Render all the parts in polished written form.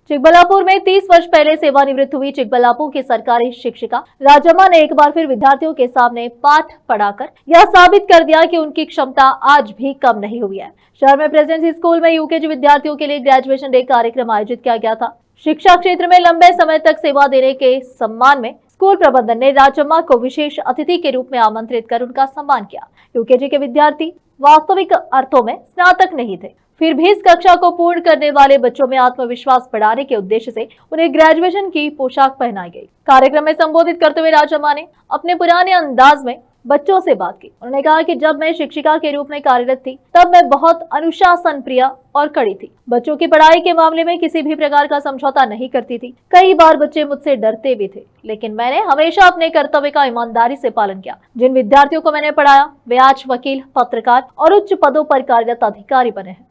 चिकबल्लापुर में 30 वर्ष पहले सेवानिवृत्त हुई चिकबल्लापुर की सरकारी शिक्षिका राजम्मा ने एक बार फिर विद्यार्थियों के सामने पाठ पढ़ाकर यह साबित कर दिया कि उनकी क्षमता आज भी कम नहीं हुई है। शहर में प्रेसिडेंसी स्कूल में यूकेजी विद्यार्थियों के लिए ग्रेजुएशन डे कार्यक्रम आयोजित किया गया था। शिक्षा क्षेत्र में लंबे समय तक सेवा देने के सम्मान में स्कूल प्रबंधन ने राजम्मा को विशेष अतिथि के रूप में आमंत्रित कर उनका सम्मान किया। यूकेजी के विद्यार्थी वास्तविक अर्थों में स्नातक नहीं थे, फिर भी इस कक्षा को पूर्ण करने वाले बच्चों में आत्मविश्वास बढ़ाने के उद्देश्य से उन्हें ग्रेजुएशन की पोशाक पहनाई गई। कार्यक्रम में संबोधित करते हुए राजम्मा ने अपने पुराने अंदाज में बच्चों से बात की। उन्होंने कहा कि जब मैं शिक्षिका के रूप में कार्यरत थी तब मैं बहुत अनुशासन प्रिय और कड़ी थी। बच्चों की पढ़ाई के मामले में किसी भी प्रकार का समझौता नहीं करती थी। कई बार बच्चे मुझसे डरते भी थे, लेकिन मैंने हमेशा अपने कर्तव्य का ईमानदारी से पालन किया। जिन विद्यार्थियों को मैंने पढ़ाया वे आज वकील, पत्रकार और उच्च पदों पर कार्यरत अधिकारी बने हैं।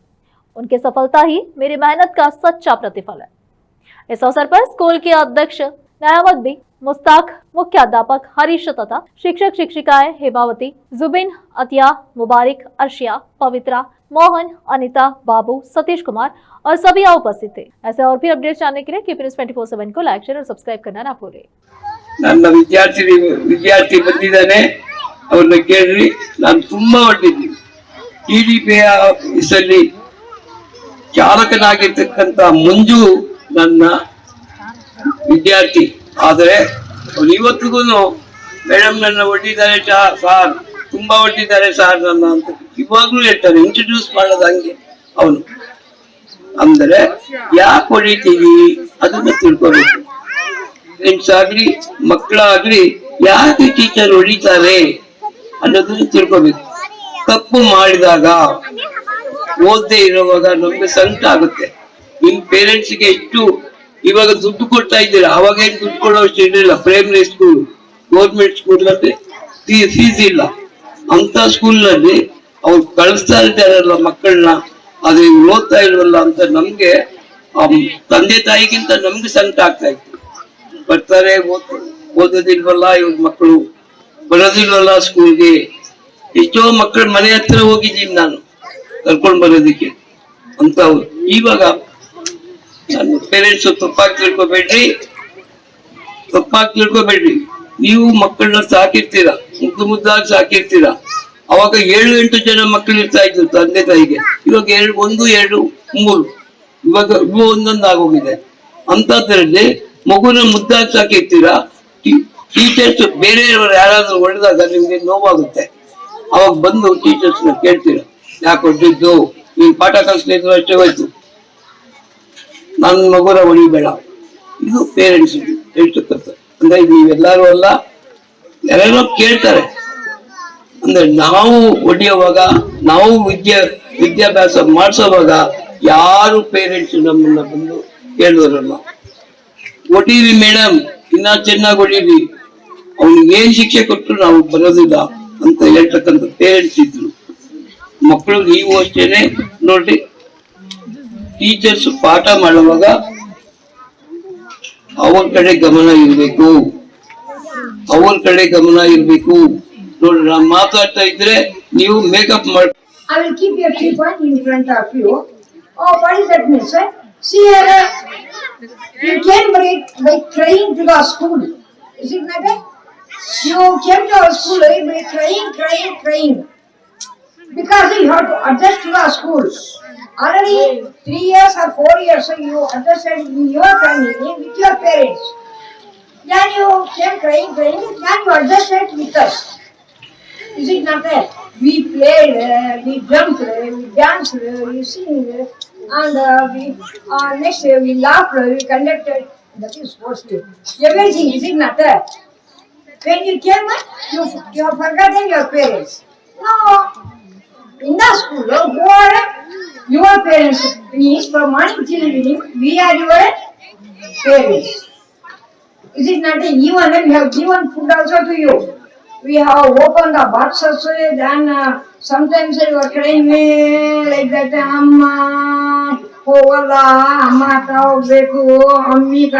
उनकी सफलता ही मेरी मेहनत का सच्चा प्रतिफल है। इस अवसर पर स्कूल के अध्यक्ष नयामत बी, मुस्ताक, मुख्याध्यापक हरीश तथा शिक्षक शिक्षिकाएं हेमावती, जुबिन, अतिया, मुबारक, अर्शिया, पवित्रा, मोहन, अनिता, बाबू, सतीश कुमार और सभी उपस्थित थे। ऐसे और भी अपडेट्स जानने के लिए कीप न्यूज़ 24/7 को लाइक, शेयर और सब्सक्राइब करना ना भूलें। ನನ್ನ ವಿದ್ಯಾರ್ಥಿ ಬಂದಿದ್ದಾನೆ, ಅವರನ್ನ ಕೇಳ್ರಿ. ನಾನು ತುಂಬಾ ಹೊಟ್ಟಿದ್ದೀನಿ. ಟಿಡಿಪಿಯ ಆಫೀಸಲ್ಲಿ ಚಾಲಕನಾಗಿರ್ತಕ್ಕಂಥ ಮಂಜು ನನ್ನ ವಿದ್ಯಾರ್ಥಿ. ಆದರೆ ಅವನು ಇವತ್ತಿಗೂ ಮೇಡಮ್ ನನ್ನ ಹೊಟ್ಟಿದ್ದಾರೆ ಸಾರ್, ತುಂಬಾ ಹೊಟ್ಟಿದ್ದಾರೆ ಸಾರ್ ನನ್ನ ಅಂತ ಇವಾಗ್ಲೂ ಹೇಳ್ತಾನೆ. ಇಂಟ್ರೊಡ್ಯೂಸ್ ಮಾಡೋದು ಹಂಗೆ ಅವನು. ಅಂದರೆ ಯಾಕೆ ಹೊಡಿತೀವಿ ಅದನ್ನ ತಿಳ್ಕೋಬೇಕು. ಫ್ರೆಂಡ್ಸ್ ಆಗ್ಲಿ ಮಕ್ಕಳಾಗ್ಲಿ ಯಾಕೆ ಟೀಚರ್ ಹೊಡಿತಾರೆ ಅನ್ನೋದನ್ನ ತಿಳ್ಕೋಬೇಕು. ತಪ್ಪು ಮಾಡಿದಾಗ ಓದದೆ ಇರುವಾಗ ನಮ್ಗೆ ಸಂಕಟ ಆಗುತ್ತೆ. ನಿಮ್ ಪೇರೆಂಟ್ಸ್ಗೆ ಎಷ್ಟು ಇವಾಗ ದುಡ್ಡು ಕೊಡ್ತಾ ಇದ್ದೀರಾ, ಅವಾಗ ಏನ್ ದುಡ್ಡು ಕೊಡೋಷ್ಟು ಇರಲಿಲ್ಲ. ಪ್ರೈಮರಿ ಸ್ಕೂಲ್, ಗೌರ್ಮೆಂಟ್ ಸ್ಕೂಲ್ ನಲ್ಲಿ ಫೀಸ್ ಇಲ್ಲ. ಅಂತ ಸ್ಕೂಲ್ ನಲ್ಲಿ ಅವ್ರು ಕಳಿಸ್ತಾ ಇದ್ದಾರಲ್ಲ ಮಕ್ಕಳನ್ನ, ಅದೇ ಓದ್ತಾ ಇಲ್ವಲ್ಲ ಅಂತ ನಮ್ಗೆ ತಂದೆ ತಾಯಿಗಿಂತ ನಮ್ಗೆ ಸಂಕಟ ಆಗ್ತಾ ಇತ್ತು. ಬರ್ತಾರೆ, ಓದೋದಿಲ್ವಲ್ಲ ಇವ್ರ ಮಕ್ಕಳು, ಬರೋದಿಲ್ವಲ್ಲ ಸ್ಕೂಲ್ಗೆ. ಎಷ್ಟೋ ಮಕ್ಕಳ ಮನೆ ಹತ್ರ ಹೋಗಿದ್ದೀನಿ ನಾನು ಕರ್ಕೊಂಡ್ ಬರೋದಿಕ್ಕೆ ಅಂತ. ಇವಾಗ ನನ್ನ ಪೇರೆಂಟ್ಸ್ ತಪ್ಪಾಗಿ ತಿಳ್ಕೊಬೇಡ್ರಿ. ನೀವು ಮಕ್ಕಳನ್ನ ಸಾಕಿರ್ತೀರಾ, ಮುದ್ದಾಗಿ ಸಾಕಿರ್ತೀರಾ. ಅವಾಗ 7-8 ಜನ ಮಕ್ಕಳು ಇರ್ತಾ ಇದ್ರು ತಂದೆ ತಾಯಿಗೆ. ಇವಾಗ 1, 2, 3 ಇವಾಗ ಒಂದೊಂದು ಆಗೋಗಿದೆ. ಅಂತದ್ರಲ್ಲಿ ಮಗುನ ಮುದ್ದಾಗಿ ಸಾಕಿರ್ತೀರಾ. ಟೀಚರ್ಸ್ ಬೇರೆಯವರು ಯಾರಾದ್ರೂ ಹೊಡೆದಾಗ ನಿಮ್ಗೆ ನೋವಾಗುತ್ತೆ. ಅವಾಗ ಬಂದು ಟೀಚರ್ಸ್ನ ಕೇಳ್ತೀರಾ, ಯಾಕೆ ಹೊಡೆದಿದ್ದು, ನೀನ್ ಪಾಠ ಕಲಿಸ್ಲಿದ್ರು ಅಷ್ಟೇ ಹೋಯ್ತು, ನನ್ನ ಮಗುನ ಹೊಡಿಬೇಡ. ಇದು ಪೇರೆಂಟ್ಸ್ ಹೇಳ್ತಕ್ಕಂಥ. ಅಂದ್ರೆ ನೀವೆಲ್ಲರೂ ಅಲ್ಲ, ಯಾರೋ ಕೇಳ್ತಾರೆ. ಅಂದ್ರೆ ನಾವು ಹೊಡೆಯುವಾಗ, ನಾವು ವಿದ್ಯಾಭ್ಯಾಸ ಮಾಡಿಸೋವಾಗ ಯಾರು ಪೇರೆಂಟ್ಸ್ ನಮ್ಮನ್ನ ಬಂದು ಕೇಳಿದ್ರಲ್ಲ, ಹೊಡೀರಿ ಮೇಡಮ್, ಇನ್ನ ಚೆನ್ನಾಗಿ ಹೊಡೀರಿ, ಅವ್ನಿಗೆ ಏನ್ ಶಿಕ್ಷೆ ಕೊಟ್ಟರು ನಾವು ಬರೋದಿಲ್ಲ ಅಂತ ಹೇಳ್ತಕ್ಕಂಥ ಪೇರೆಂಟ್ಸ್ ಇದ್ರು. ಮಕ್ಕಳು ನೀವು ಅಷ್ಟೇನೆ ನೋಡ್ರಿ. ಟೀಚರ್ಸ್ ಪಾಠ ಮಾಡುವಾಗ ಅವ್ರ ಕಡೆ ಗಮನ ಇರ್ಬೇಕು. ನೋಡ್ರಿ, ನಾವು ಮಾತಾಡ್ತಾ ಇದ್ರೆ ನೀವು ಮೇಕಪ್ ಮಾಡಿ. I will keep your teapot in front of you. Oh, what is that mean, sir? See here, you came by crying to the school. Is it not that? You came to our school by crying. Because you have to adjust to the school. Already 3 years or 4 years you adjusted in your family with your parents. Then you came crying, then you adjusted with us. Is it not that? We played, we jumped, we danced, we sing, and next we laughed, we conducted. That is positive. Everything, is it not that? When you came, you have forgotten your parents. No. In the school, who are your parents? Means from morning till evening, we are your parents. Is it not that? Even we have given food also to you. We have opened the boxes, then sometimes you are crying like that. Amma, oh Allah, Amma, tao beku, ammi.